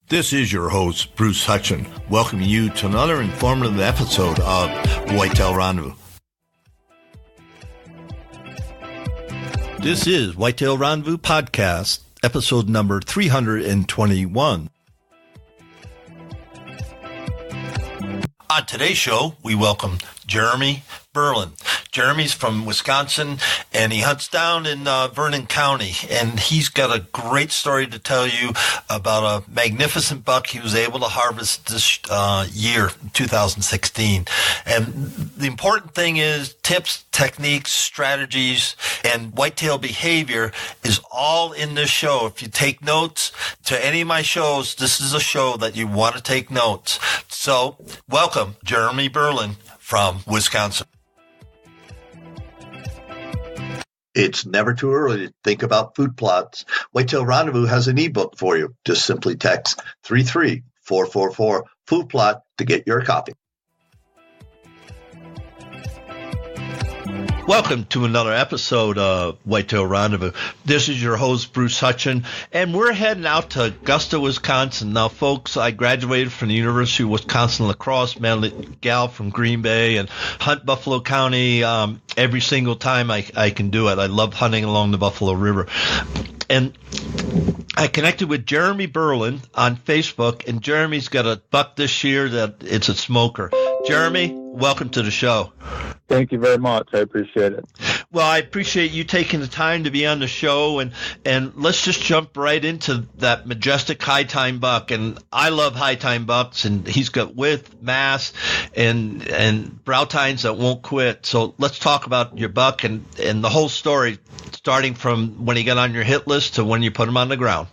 This is your host, Bruce Hutchin, welcoming you to another informative episode of Whitetail Rendezvous. This is Whitetail Rendezvous Podcast, episode number 321. On today's show, we welcome Jeremy Berlin. Jeremy's from Wisconsin, and he hunts down in Vernon County, and he's got a great story to tell you about a magnificent buck he was able to harvest this year, 2016. And the important thing is tips, techniques, strategies, and whitetail behavior is all in this show. If you take notes to any of my shows, this is a show that you want to take notes. So, welcome, Jeremy Berlin from Wisconsin. It's never too early to think about food plots. Whitetail Rendezvous has an ebook for you. Just simply text 33444 food plot to get your copy. Welcome to another episode of Whitetail Rendezvous. This is your host, Bruce Hutchin, and we're heading out to Augusta, Wisconsin. Now, folks, I graduated from the University of Wisconsin La Crosse, met a gal from Green Bay, and hunt Buffalo County every single time I can do it. I love hunting along the Buffalo River. And I connected with Jeremy Berlin on Facebook, and Jeremy's got a buck this year that it's a smoker. Jeremy, welcome to the show. Thank you very much. I appreciate it. Well, I appreciate you taking the time to be on the show, and let's just jump right into that majestic high time buck. And I love high time bucks, and he's got width, mass, and brow tines that won't quit. So let's talk about your buck and the whole story, starting from when he got on your hit list to when you put him on the ground.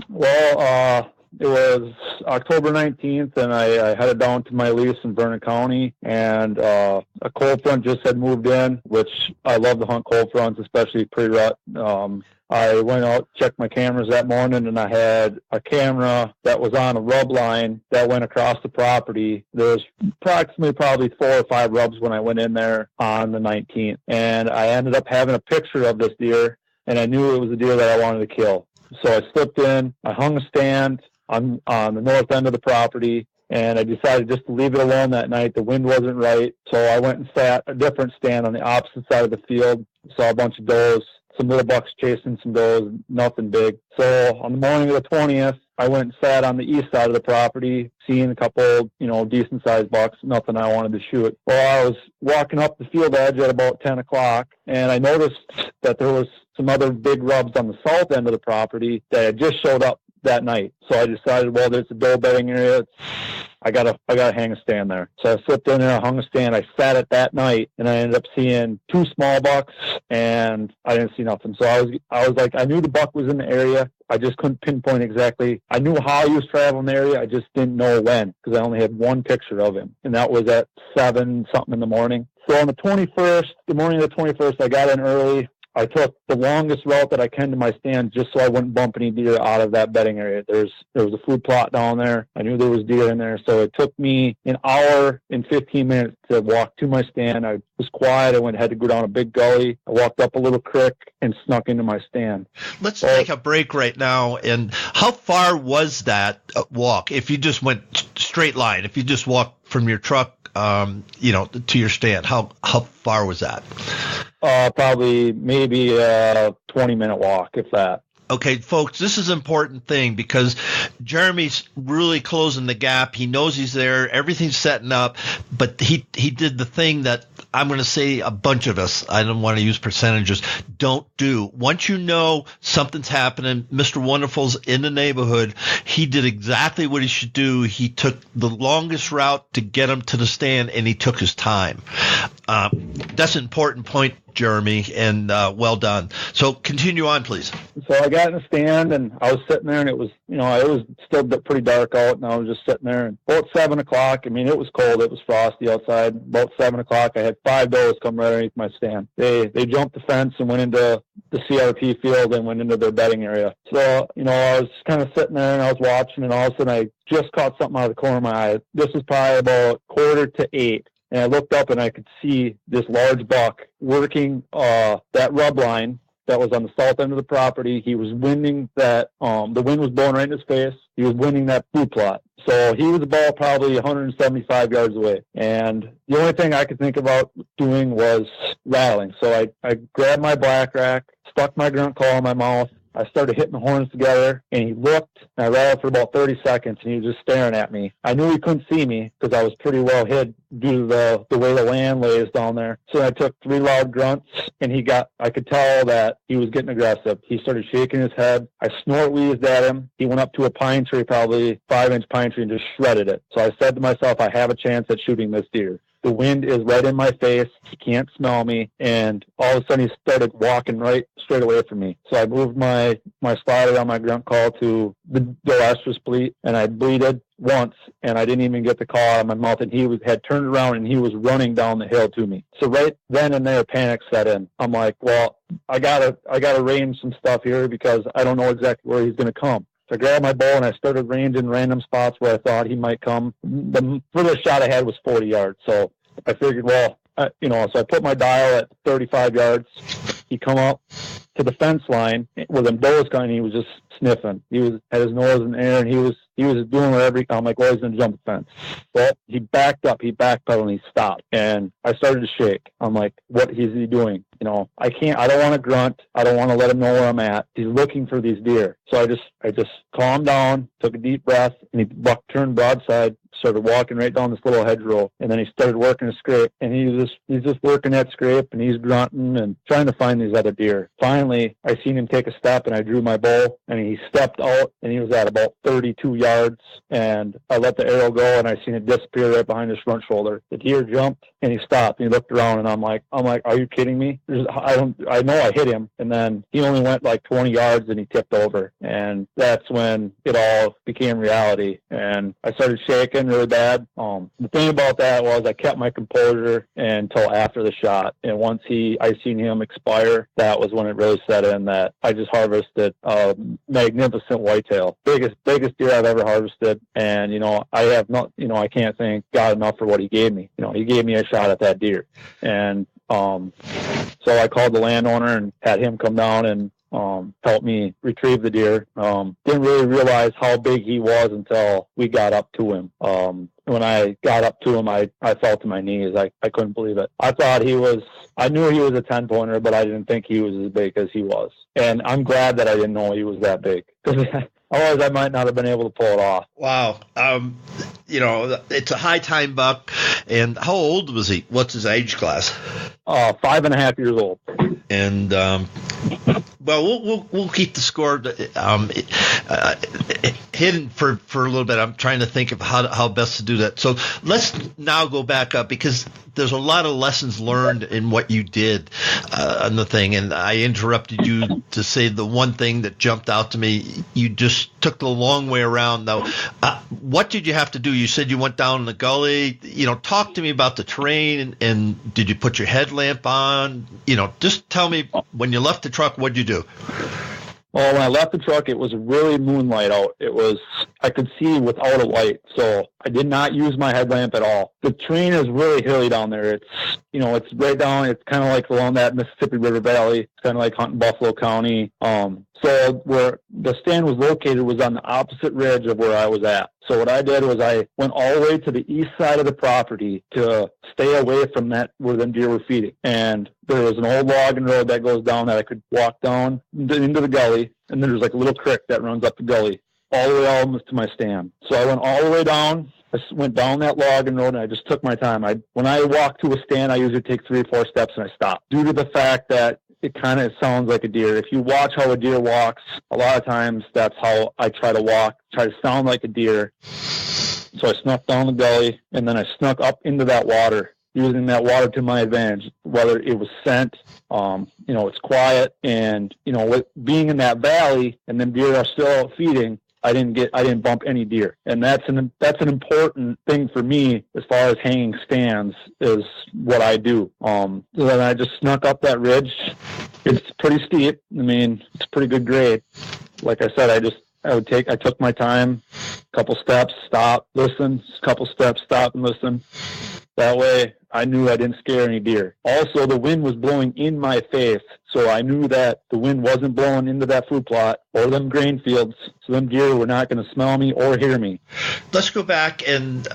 Well, it was October 19th, and I headed down to my lease in Vernon County, and a cold front just had moved in, which I love to hunt cold fronts, especially pre-rut. I went out, checked my cameras that morning, and I had a camera that was on a rub line that went across the property. There was probably 4 or 5 rubs when I went in there on the 19th, and I ended up having a picture of this deer, and I knew it was a deer that I wanted to kill. So I slipped in, I hung a stand on the north end of the property, and I decided just to leave it alone that night. The wind wasn't right, so I went and sat a different stand on the opposite side of the field. Saw a bunch of does, some little bucks chasing some does, nothing big. So on the morning of the 20th, I went and sat on the east side of the property, seeing a couple, decent-sized bucks, nothing I wanted to shoot. Well, I was walking up the field edge at about 10 o'clock, and I noticed that there was some other big rubs on the south end of the property that had just showed up that night. So I decided, well, there's a doe bedding area. I gotta hang a stand there. So I slipped in there, I hung a stand. I sat it that night, and I ended up seeing 2 small bucks, and I didn't see nothing. So I was like, I knew the buck was in the area. I just couldn't pinpoint exactly. I knew how he was traveling the area. I just didn't know when, because I only had one picture of him, and that was at 7-something in the morning. So on the 21st, the morning of the 21st, I got in early. I took the longest route that I can to my stand just so I wouldn't bump any deer out of that bedding area. There was a food plot down there. I knew there was deer in there. So it took me an hour and 15 minutes to walk to my stand. I was quiet. I had to go down a big gully. I walked up a little creek and snuck into my stand. Let's take a break right now. And how far was that walk? If you just went straight line, if you just walked from your truck, to your stand, how far was that? Probably maybe a 20-minute walk, if that. Okay, folks, this is an important thing because Jeremy's really closing the gap. He knows he's there. Everything's setting up, but he did the thing that I'm going to say a bunch of us, I don't want to use percentages, don't do. Once you know something's happening, Mr. Wonderful's in the neighborhood, he did exactly what he should do. He took the longest route to get him to the stand, and he took his time. That's an important point, Jeremy, and well done. So continue on, please. So I got in the stand, and I was sitting there, and it was still pretty dark out, and I was just sitting there. And about 7 o'clock, it was cold. It was frosty outside. About 7 o'clock, I had 5 does come right underneath my stand. They jumped the fence and went into the CRP field and went into their bedding area. So, I was kind of sitting there, and I was watching, and all of a sudden I just caught something out of the corner of my eye. This was probably about 7:45. And I looked up and I could see this large buck working that rub line that was on the south end of the property. He was winding that, the wind was blowing right in his face. He was winding that food plot. So he was about probably 175 yards away. And the only thing I could think about doing was rattling. So I grabbed my black rack, stuck my grunt call in my mouth. I started hitting the horns together, and he looked, and I rattled for about 30 seconds, and he was just staring at me. I knew he couldn't see me because I was pretty well hid due to the way the land lays down there. So I took 3 loud grunts, and I could tell that he was getting aggressive. He started shaking his head. I snort-wheezed at him. He went up to a pine tree, probably 5-inch pine tree, and just shredded it. So I said to myself, I have a chance at shooting this deer. The wind is right in my face. He can't smell me. And all of a sudden, he started walking right straight away from me. So I moved my slider on my grunt call to the estrus bleat, and I bleated once, and I didn't even get the call out of my mouth, and he had turned around, and he was running down the hill to me. So right then and there, panic set in. I'm like, well, I gotta range some stuff here because I don't know exactly where he's going to come. So I grabbed my bow and I started ranging random spots where I thought he might come. The furthest shot I had was 40 yards. So I figured, well, so I put my dial at 35 yards. He come up to the fence line with him does kind. He was just sniffing. He had his nose in the air, and he was doing whatever. I'm like, well, he's going to jump the fence. Well, he backed up, he backpedaled, and he stopped. And I started to shake. I'm like, what is he doing? I don't want to grunt. I don't want to let him know where I'm at. He's looking for these deer. So I just calmed down, took a deep breath, and he turned broadside, started walking right down this little hedgerow, and then he started working a scrape, and he's just working that scrape, and he's grunting and trying to find these other deer. Finally, I seen him take a step, and I drew my bow, and he stepped out, and he was at about 32 yards, and I let the arrow go, and I seen it disappear right behind his front shoulder. The deer jumped, and he stopped, and he looked around, and I'm like, are you kidding me? I know I hit him, and then he only went like 20 yards, and he tipped over, and that's when it all became reality, and I started shaking really bad. The thing about that was I kept my composure until after the shot, and once I seen him expire, that was when it really set in that I just harvested a magnificent whitetail, biggest deer I've ever harvested, and I have not, I can't thank God enough for what he gave me. He gave me a shot at that deer, and so I called the landowner and had him come down and help me retrieve the deer. Didn't really realize how big he was until we got up to him. When I got up to him, I fell to my knees. I couldn't believe it. I knew he was a 10-pointer, but I didn't think he was as big as he was. And I'm glad that I didn't know he was that big, because otherwise I might not have been able to pull it off. Wow. It's a high time buck. And how old was he? What's his age class? 5.5 years old. And well, we'll keep the score hidden for a little bit. I'm trying to think of how best to do that. So let's now go back up, because there's a lot of lessons learned in what you did on the thing. And I interrupted you to say the one thing that jumped out to me. You just took the long way around. Now, what did you have to do? You said you went down the gully. Talk to me about the terrain, and did you put your headlamp on? Just tell me, when you left the truck, what'd you do? Well, when I left the truck, it was really moonlight out. I could see without a light, so I did not use my headlamp at all. The terrain is really hilly down there. It's right down. It's kind of like along that Mississippi River Valley. It's kind of like hunting Buffalo County. So where the stand was located was on the opposite ridge of where I was at. So what I did was I went all the way to the east side of the property to stay away from that where the deer were feeding. And there was an old logging road that goes down that I could walk down into the gully. And then there's like a little creek that runs up the gully all the way almost to my stand. So I went all the way down. I went down that logging road, and I just took my time. When I walk to a stand, I usually take 3 or 4 steps, and I stop, due to the fact that it kind of sounds like a deer. If you watch how a deer walks, a lot of times that's how I try to walk, try to sound like a deer. So I snuck down the gully, and then I snuck up into that water, using that water to my advantage, whether it was scent, it's quiet, and, with being in that valley and then deer are still out feeding, I didn't bump any deer. And that's an important thing for me as far as hanging stands is what I do. So then I just snuck up that ridge. It's pretty steep. I mean, it's pretty good grade. Like I said, I took my time, couple steps, stop, listen, couple steps, stop and listen. That way I knew I didn't scare any deer. Also, the wind was blowing in my face, so I knew that the wind wasn't blowing into that food plot or them grain fields, so them deer were not going to smell me or hear me. Let's go back and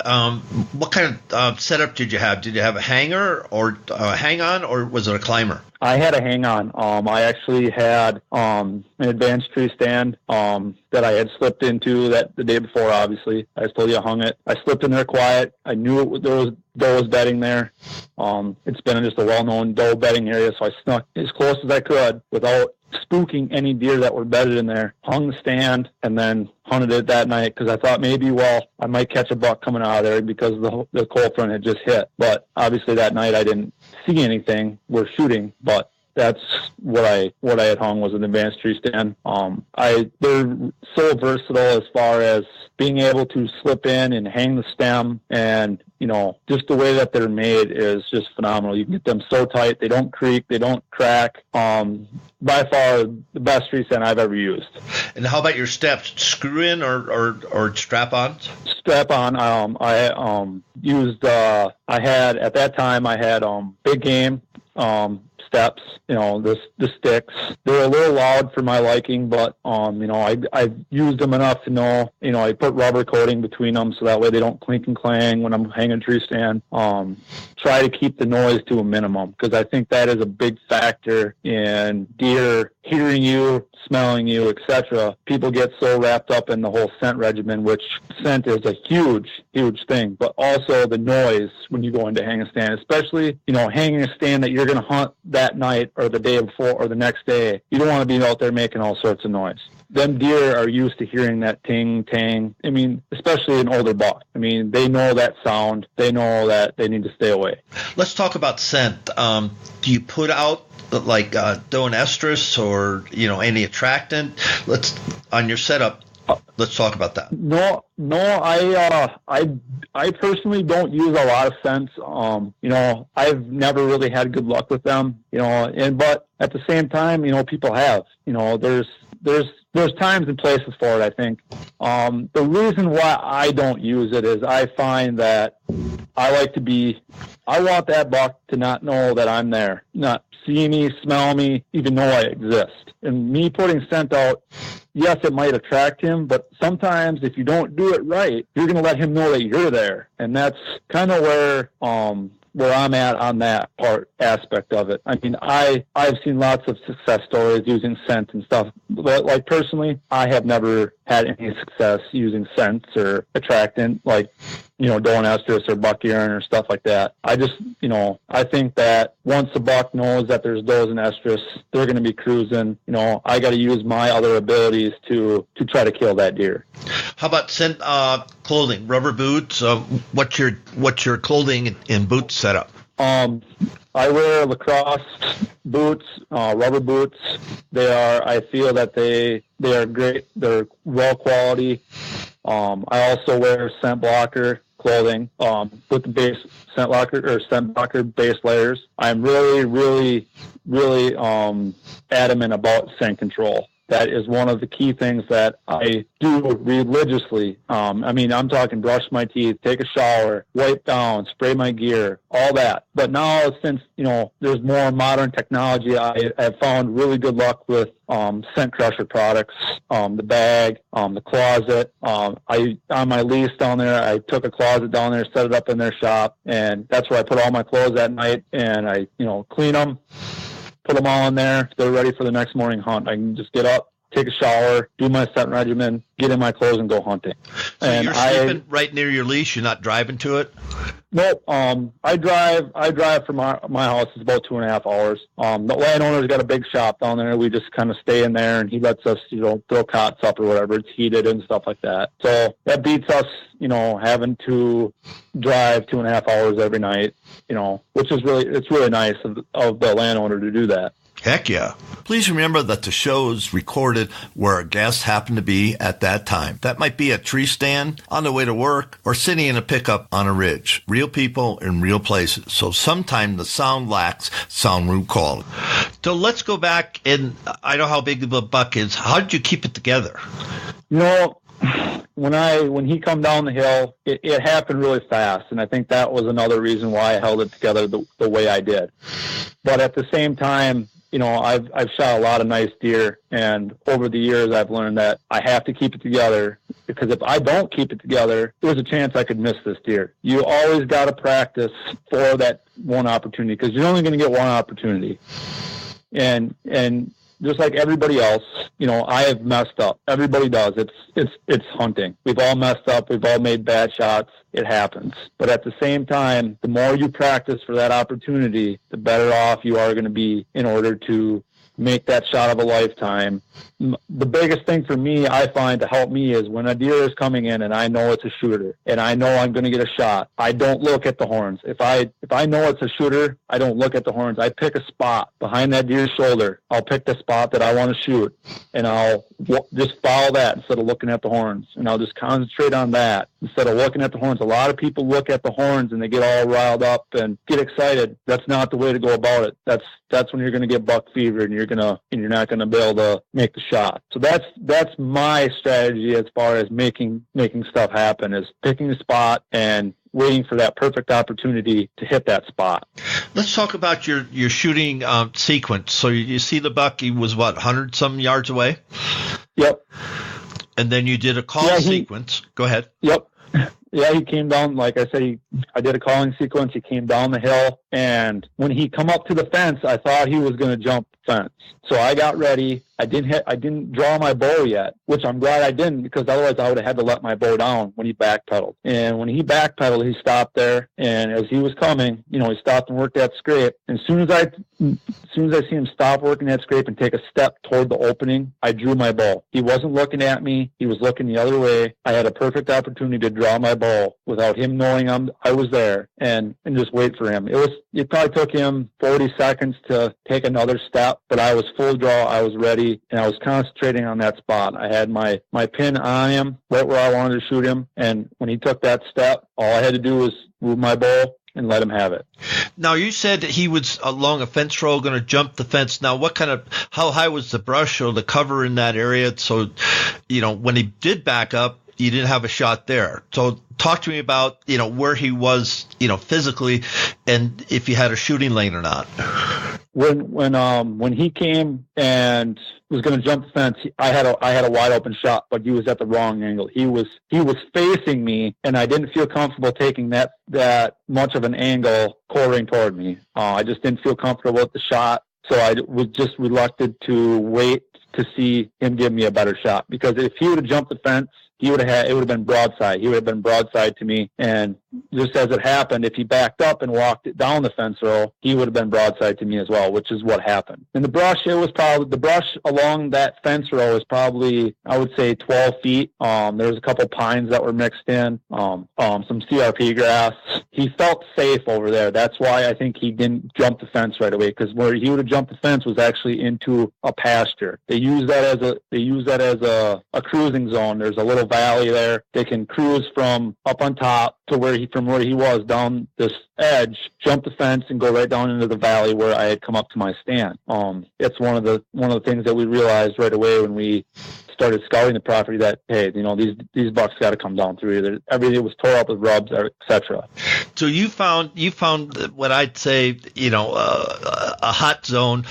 what kind of setup did you have? Did you have a hanger or hang-on, or was it a climber? I had a hang-on. I actually had an advanced tree stand that I had slipped into that the day before, obviously. I just told you I hung it. I slipped in there quiet. I knew there was does bedding there. It's been just a well-known doe bedding area, so I snuck as close as I could without spooking any deer that were bedded in there, hung the stand, and then hunted it that night because I thought maybe, I might catch a buck coming out of there because the cold front had just hit. But obviously that night I didn't see anything. We're shooting, but that's what I had hung was an advanced tree stand. They're so versatile as far as being able to slip in and hang the stem, and just the way that they're made is just phenomenal. You can get them so tight, they don't creak, they don't crack. By far the best tree stand I've ever used. And how about your steps? Screw in or strap on? Strap on. I used. I had big game steps. The sticks. They're a little loud for my liking, but I've used them enough to know. I put rubber coating between them so that way they don't clink and clang when I'm hanging a tree stand. Try to keep the noise to a minimum because I think that is a big factor in deer hearing you, smelling you, etc. People get so wrapped up in the whole scent regimen, which scent is a huge thing, but also the noise when you go in to hang a stand, especially hanging a stand that you're going to hunt that night or the day before or the next day. You don't want to be out there making all sorts of noise. Them deer are used to hearing that ting, tang. I mean, especially an older buck. I mean, they know that sound. They know that they need to stay away. Let's talk about scent. Do you put out like doe and estrus or any attractant? On your setup. Let's talk about that. No, I personally don't use a lot of scents. I've never really had good luck with them. But at the same time, people have. There's times and places for it, I think. The reason why I don't use it is I find that I want that buck to not know that I'm there, not see me, smell me, even know I exist. And me putting scent out, yes, it might attract him, but sometimes if you don't do it right, you're going to let him know that you're there. And that's kind of where I'm at on that aspect of it. I mean, I've seen lots of success stories using scent and stuff, but like personally, I have never had any success using scents or attractant like, doe and estrus or buck urine or stuff like that. I just, I think that once the buck knows that there's does and estrus, they're going to be cruising. I got to use my other abilities to try to kill that deer. How about scent clothing, rubber boots? What's your clothing and boot setup? I wear lacrosse boots, rubber boots. I feel that they are great. They're well quality. I also wear scent blocker clothing with the base scent blocker base layers. I'm really, really, really adamant about scent control. That is one of the key things that I do religiously. I'm talking brush my teeth, take a shower, wipe down, spray my gear, all that. But now since, there's more modern technology, I have found really good luck with scent crusher products, the bag, the closet. On my lease down there, I took a closet down there, set it up in their shop, and that's where I put all my clothes at night, and I, clean them, put them all in there. They're ready for the next morning hunt. I can just get up, take a shower, do my scent regimen, get in my clothes, and go hunting. So and you're sleeping right near your leash? You're not driving to it? Nope. I drive from my house. It's about 2.5 hours. The landowner's got a big shop down there. We just kind of stay in there, and he lets us, throw cots up or whatever. It's heated and stuff like that. So that beats us, having to drive 2.5 hours every night, which is it's really nice of the landowner to do that. Heck yeah. Please remember that the show is recorded where our guests happen to be at that time. That might be a tree stand, on the way to work, or sitting in a pickup on a ridge. Real people in real places. So sometimes the sound lacks sound room quality. So let's go back, and I know how big the buck is. How did you keep it together? When when he come down the hill, it happened really fast, and I think that was another reason why I held it together the way I did. But at the same time, I've shot a lot of nice deer, and over the years I've learned that I have to keep it together, because if I don't keep it together, there's a chance I could miss this deer. You always got to practice for that one opportunity, because you're only going to get one opportunity. And just like everybody else, I have messed up. Everybody does. It's hunting. We've all messed up. We've all made bad shots. It happens. But at the same time, the more you practice for that opportunity, the better off you are going to be in order to make that shot of a lifetime. The biggest thing for me, I find, to help me is when a deer is coming in and I know it's a shooter and I know I'm going to get a shot, I don't look at the horns. If I know it's a shooter, I don't look at the horns. I pick a spot behind that deer's shoulder. I'll pick the spot that I want to shoot, and I'll just follow that instead of looking at the horns. And I'll just concentrate on that instead of looking at the horns. A lot of people look at the horns and they get all riled up and get excited. That's not the way to go about it. That's when you're going to get buck fever, and you're not going to be able to make the shot. So that's my strategy as far as making stuff happen, is picking a spot and waiting for that perfect opportunity to hit that spot. Let's talk about your shooting sequence. So you see the buck, he was 100 some yards away? Yep. And then you did a call sequence. Go ahead. Yep. Yeah, he came down, like I said, I did a calling sequence. He came down the hill, and when he come up to the fence, I thought he was going to jump the fence. So I got ready. I didn't draw my bow yet, which I'm glad I didn't, because otherwise I would have had to let my bow down when he backpedaled. And when he backpedaled, he stopped there, and as he was coming, he stopped and worked that scrape. And as soon as I see him stop working that scrape and take a step toward the opening, I drew my bow. He wasn't looking at me. He was looking the other way. I had a perfect opportunity to draw my bow without him knowing I was there, and just wait for him. It probably took him 40 seconds to take another step, but I was full draw. I was ready, and I was concentrating on that spot. I had my pin on him right where I wanted to shoot him, and when he took that step, all I had to do was move my bow and let him have it. Now, you said that he was along a fence row going to jump the fence. Now, how high was the brush or the cover in that area? So, when he did back up, you didn't have a shot there. So talk to me about, where he was, physically, and if he had a shooting lane or not. When he came and was going to jump the fence, I had a wide open shot, but he was at the wrong angle. He was facing me, and I didn't feel comfortable taking that much of an angle quartering toward me. I just didn't feel comfortable with the shot, so I was just reluctant to wait to see him give me a better shot, because if he would have jumped the fence, it would have been broadside. He would have been broadside to me. And just as it happened, if he backed up and walked it down the fence row, he would have been broadside to me as well, which is what happened. And the brush along that fence row is probably, I would say, 12 feet. There was a couple pines that were mixed in, some CRP grass. He felt safe over there. That's why I think he didn't jump the fence right away, because where he would have jumped the fence was actually into a pasture. They use that as a cruising zone. There's a little valley there. They can cruise from up on top to where he was down this edge, jump the fence, and go right down into the valley where I had come up to my stand. It's one of the things that we realized right away when we started scouting the property, that, hey, these bucks got to come down through here. Everything was tore up with rubs, etc. So you found what I'd say, a hot zone,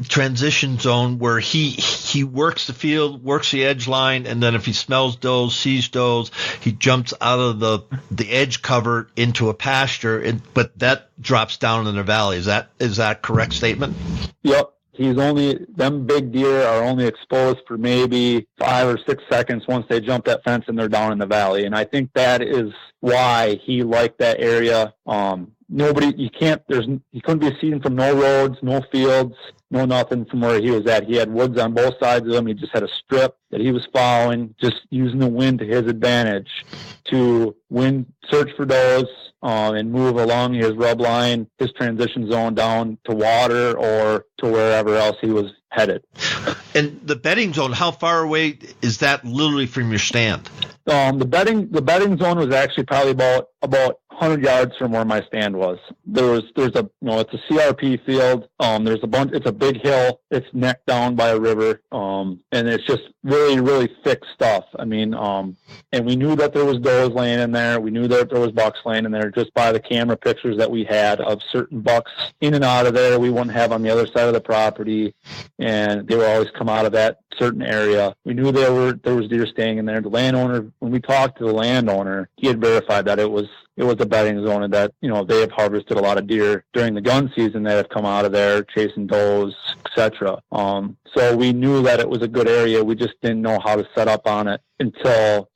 transition zone where he works the field, works the edge line, and then if he smells does, sees does, he jumps out of the edge cover into a pasture, but that drops down in the valley. Is that correct statement? Yep. Them big deer are only exposed for maybe 5 or 6 seconds once they jump that fence and they're down in the valley. And I think that is why he liked that area. He couldn't be seen from no roads, no fields, no nothing from where he was at. He had woods on both sides of him. He just had a strip that he was following, just using the wind to his advantage to search for those, and move along his rub line, his transition zone down to water or to wherever else he was headed. And the bedding zone, how far away is that literally from your stand? The bedding zone was actually probably about 100 yards from where my stand was. There's a, it's a CRP field. There's a bunch, it's a big hill. It's neck down by a river. And it's just really, really thick stuff. I mean, and we knew that there was does laying in there. We knew that there was bucks laying in there just by the camera pictures that we had of certain bucks in and out of there. We wouldn't have on the other side of the property, and they would always come out of that certain area. We knew there was deer staying in there. The landowner, when we talked to the landowner, he had verified that it was a bedding zone, and that, they have harvested a lot of deer during the gun season that have come out of there chasing does, etc. So we knew that it was a good area. We just didn't know how to set up on it until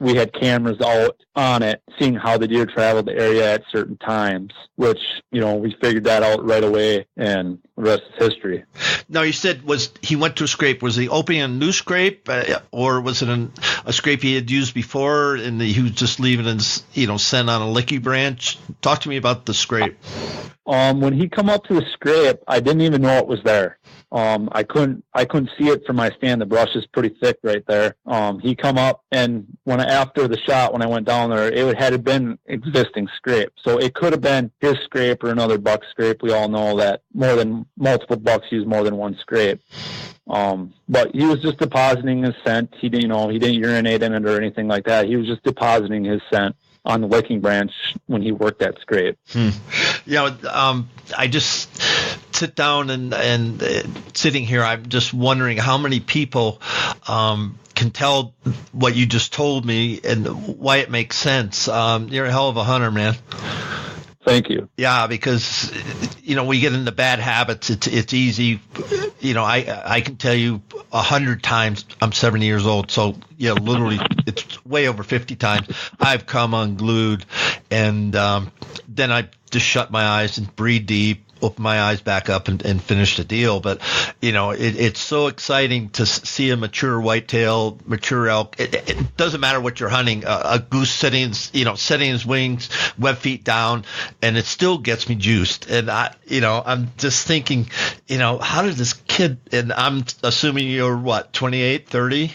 we had cameras out on it, seeing how the deer traveled the area at certain times, which, we figured that out right away, and the rest is history. Now, you said he went to a scrape. Was he opening a new scrape, or was it a scrape he had used before, and he was just leaving it, scent on a licky branch? Talk to me about the scrape. When he come up to the scrape, I didn't even know it was there. I couldn't see it from my stand. The brush is pretty thick right there. He come up, and after the shot, when I went down there, it had been existing scrape. So it could have been his scrape or another buck scrape. We all know that multiple bucks use more than one scrape. But he was just depositing his scent. He didn't urinate in it or anything like that. He was just depositing his scent on the licking branch when he worked that scrape. I just sit down and sitting here, I'm just wondering how many people can tell what you just told me and why it makes sense. You're a hell of a hunter, man. Thank you. Yeah, because, we get into bad habits. It's easy. I can tell you 100 times, I'm 70 years old. So, literally it's way over 50 times I've come unglued, and then I just shut my eyes and breathe deep, open my eyes back up and finish the deal. But, it's so exciting to see a mature whitetail, mature elk. It doesn't matter what you're hunting, a goose setting his wings, web feet down, and it still gets me juiced. And I'm just thinking, how did this kid, and I'm assuming you're what, 28, 30?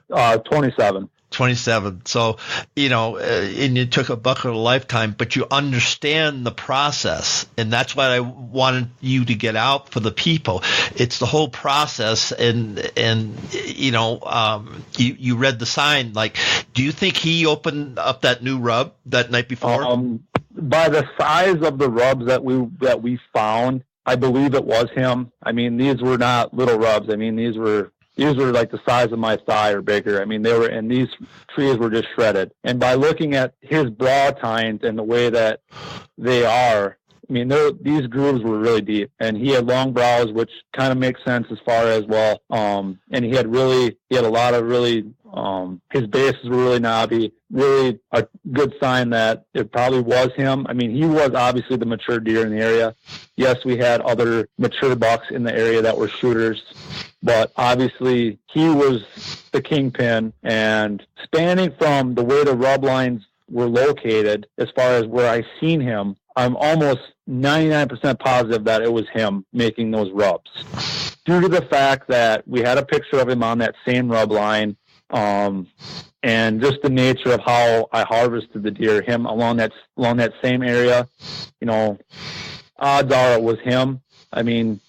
27. 27. So, and you took a buck of a lifetime, but you understand the process. And that's what I wanted you to get out for the people. It's the whole process. And you read the sign. Like, do you think he opened up that new rub that night before? By the size of the rubs that we found, I believe it was him. I mean, these were not little rubs. I mean, these were like the size of my thigh or bigger. I mean, and these trees were just shredded. And by looking at his broad tines and the way that they are, I mean, these grooves were really deep, and he had long brows, which kind of makes sense as far as, well. And he had a lot of really, his bases were really knobby, really a good sign that it probably was him. I mean, he was obviously the mature deer in the area. Yes, we had other mature bucks in the area that were shooters, but obviously he was the kingpin. And spanning from the way the rub lines were located, as far as where I seen him, I'm almost 99% positive that it was him making those rubs, due to the fact that we had a picture of him on that same rub line, and just the nature of how I harvested the deer, him along that same area. Odds are it was him. I mean,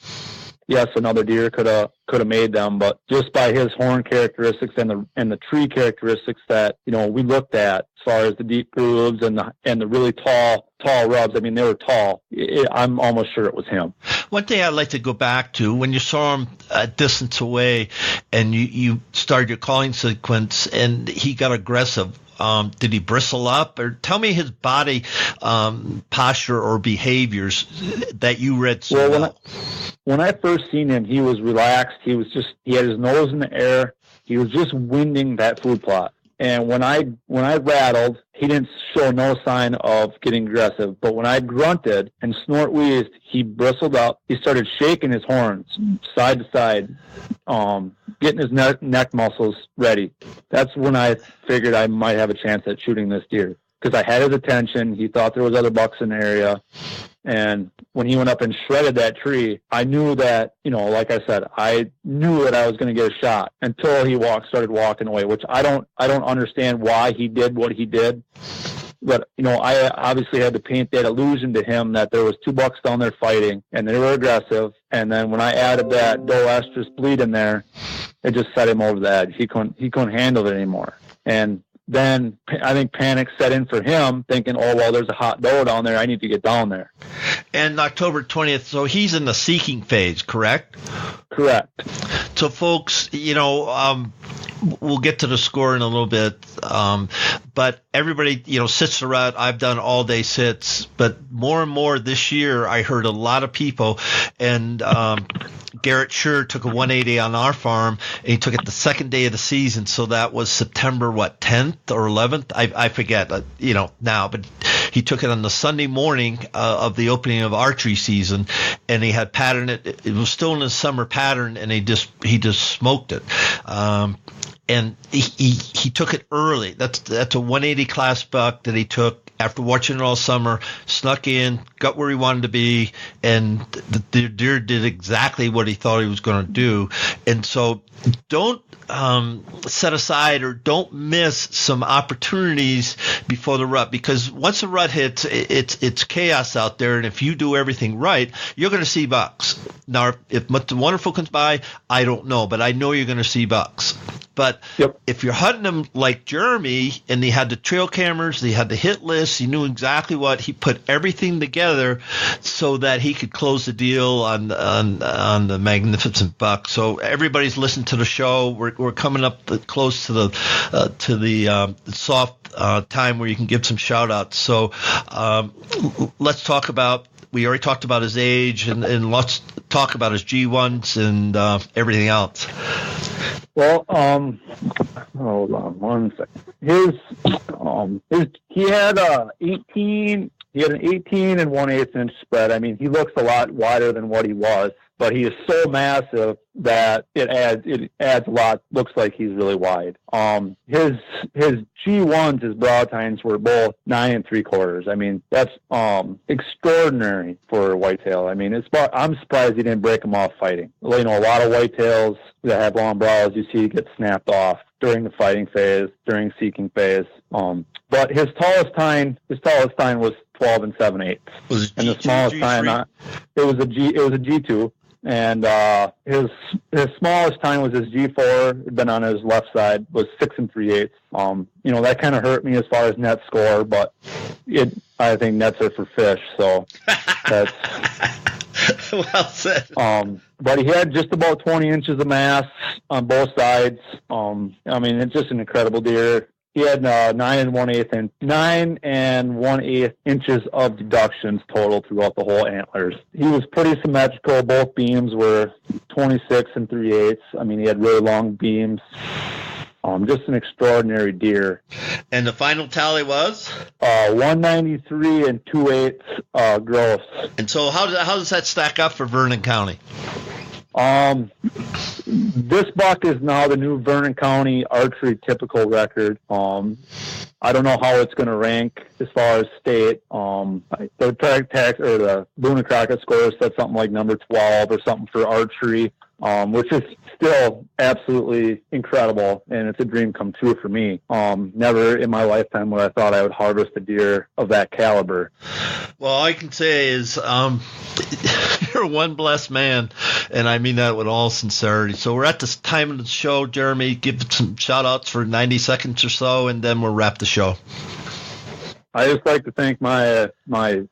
yes, another deer could have made them, but just by his horn characteristics and the tree characteristics that we looked at, as far as the deep grooves and the really tall rubs. I mean, they were tall. I'm almost sure it was him. One thing I'd like to go back to, when you saw him a distance away and you started your calling sequence and he got aggressive, did he bristle up? Or tell me his body posture or behaviors that you read so well. When I first seen him, he was relaxed. He had his nose in the air. He was just winding that food plot. And when I rattled, he didn't show no sign of getting aggressive. But when I grunted and snort wheezed, he bristled up. He started shaking his horns side to side, getting his neck muscles ready. That's when I figured I might have a chance at shooting this deer, because I had his attention. He thought there was other bucks in the area. And when he went up and shredded that tree, I knew that, like I said, I knew that I was going to get a shot until he started walking away, which I don't understand why he did what he did. but I obviously had to paint that illusion to him that there was 2 bucks down there fighting and they were aggressive. And then when I added that doe estrus bleed in there, it just set him over the edge. He couldn't handle it anymore. And then I think panic set in for him, thinking, oh, well, there's a hot doe down there. I need to get down there. And October 20th, so he's in the seeking phase, correct? Correct. So, folks, we'll get to the score in a little bit, but everybody, sits the rut. I've done all-day sits, but more and more this year, I heard a lot of people, and Garrett Sure took a 180 on our farm, and he took it the second day of the season, so that was September, 10th or 11th? I forget, now, but he took it on the Sunday morning of the opening of archery season, and he had patterned it. It was still in his summer pattern, and he just smoked it. And he took it early. That's a 180 class buck that he took after watching it all summer, snuck in, got where he wanted to be, and the deer did exactly what he thought he was going to do. And so don't set aside or don't miss some opportunities before the rut, because once the rut hits, it's chaos out there, and if you do everything right, you're going to see bucks. Now, if the wonderful comes by, I don't know, but I know you're going to see bucks. But if you're hunting them like Jeremy, and he had the trail cameras, he had the hit list, he knew exactly what, he put everything together so that he could close the deal on the magnificent buck. So everybody's listened to the show. We're coming up close to the soft time where you can give some shout outs. So let's talk about. We already talked about his age, and let's talk about his G1s and everything else. Well, hold on one second. He had 18. He had an 18 and 1/8 inch spread. I mean, he looks a lot wider than what he was, but he is so massive that it adds a lot. Looks like he's really wide. His G1s, his broad tines were both 9 3/4. I mean, that's extraordinary for a whitetail. I mean, I'm surprised he didn't break them off fighting. A lot of whitetails that have long brows, you see, get snapped off during the fighting phase, during seeking phase. But his tallest tine was 12 and 7/8. And the smallest tine, it was a G2. And his smallest tine was his G4, had been on his left side, was 6 and 3/8. That kind of hurt me as far as net score, but I think nets are for fish, so that's well said. But he had just about 20 inches of mass on both sides. It's just an incredible deer. He had 9 and 1/8 inches of deductions total throughout the whole antlers. He was pretty symmetrical. Both beams were 26 and 3/8. I mean, he had really long beams. Just an extraordinary deer. And the final tally was 193 and 2/8 gross. And so, how does that stack up for Vernon County? This buck is now the new Vernon County archery typical record. I don't know how it's going to rank as far as state. The tax or the Boone and Crockett score said something like number 12 or something for archery, which is still absolutely incredible, and it's a dream come true for me. Never in my lifetime would I thought I would harvest a deer of that caliber. Well, all I can say is you're one blessed man, and I mean that with all sincerity. So we're at this time of the show. Jeremy, give some shout-outs for 90 seconds or so, and then we'll wrap the show. I just like to thank my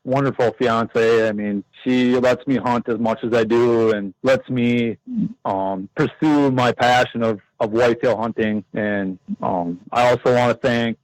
wonderful fiance. I mean, she lets me hunt as much as I do and lets me pursue my passion of whitetail hunting. And I also want to thank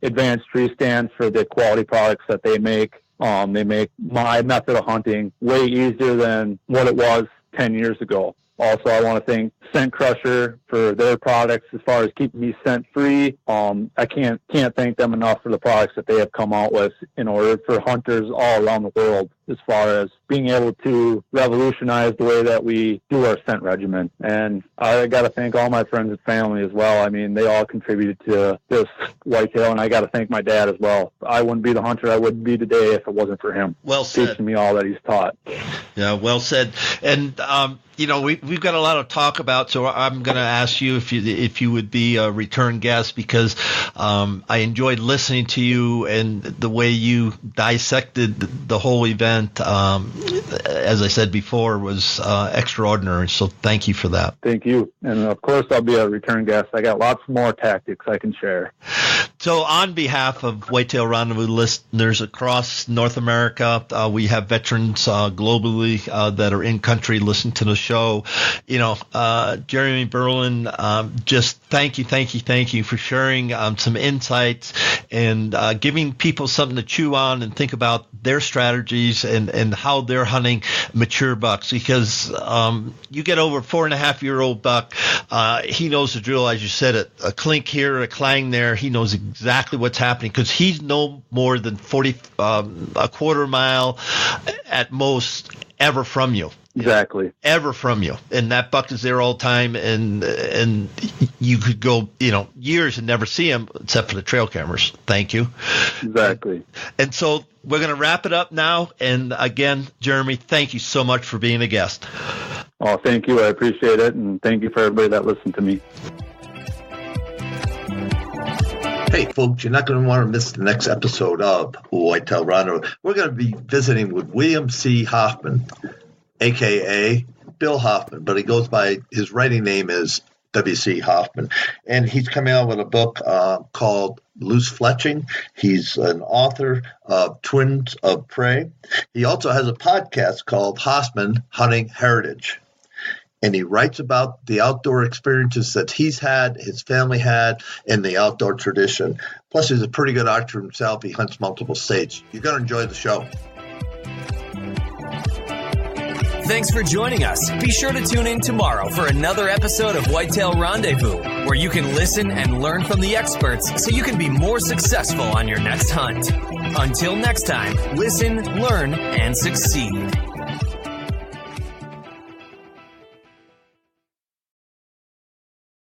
Advanced Tree Stand for the quality products that they make. They make my method of hunting way easier than what it was 10 years ago. Also, I want to thank Scent Crusher for their products as far as keeping me scent free. I can't thank them enough for the products that they have come out with in order for hunters all around the world. as far as being able to revolutionize the way that we do our scent regimen. And I got to thank all my friends and family as well. I mean, they all contributed to this whitetail, and I got to thank my dad as well. I wouldn't be the hunter I would be today if it wasn't for him. Well said. Teaching me all that he's taught. Yeah, well said. And we've got a lot of talk about, so I'm going to ask you if you would be a return guest, because I enjoyed listening to you and the way you dissected the whole event. As I said before, was extraordinary. So thank you for that. Thank you. And of course, I'll be a return guest. I got lots more tactics I can share. So on behalf of Whitetail Rendezvous listeners across North America, we have veterans globally that are in country listening to the show. Jeremy Berlin, just thank you for sharing some insights and giving people something to chew on and think about their strategies and how they're hunting mature bucks, because you get over 4.5-year-old buck, he knows the drill, as you said it, a clink here, a clang there. He knows exactly what's happening because he's no more than a quarter mile at most ever from you. Exactly. Ever from you. And that buck is there all the time, and you could go, years and never see him except for the trail cameras. Thank you. Exactly. And so we're going to wrap it up now. And again, Jeremy, thank you so much for being a guest. Oh, thank you. I appreciate it. And thank you for everybody that listened to me. Hey, folks, you're not going to want to miss the next episode of Whitetail Rendezvous. We're going to be visiting with William C. Hoffman, a.k.a. Bill Hoffman, but he goes by, his writing name is W.C. Hoffman. And he's coming out with a book called Loose Fletching. He's an author of Twins of Prey. He also has a podcast called Hoffman Hunting Heritage. And he writes about the outdoor experiences that he's had, his family had, in the outdoor tradition. Plus, he's a pretty good archer himself. He hunts multiple states. You're going to enjoy the show. Thanks for joining us. Be sure to tune in tomorrow for another episode of Whitetail Rendezvous, where you can listen and learn from the experts so you can be more successful on your next hunt. Until next time, listen, learn, and succeed.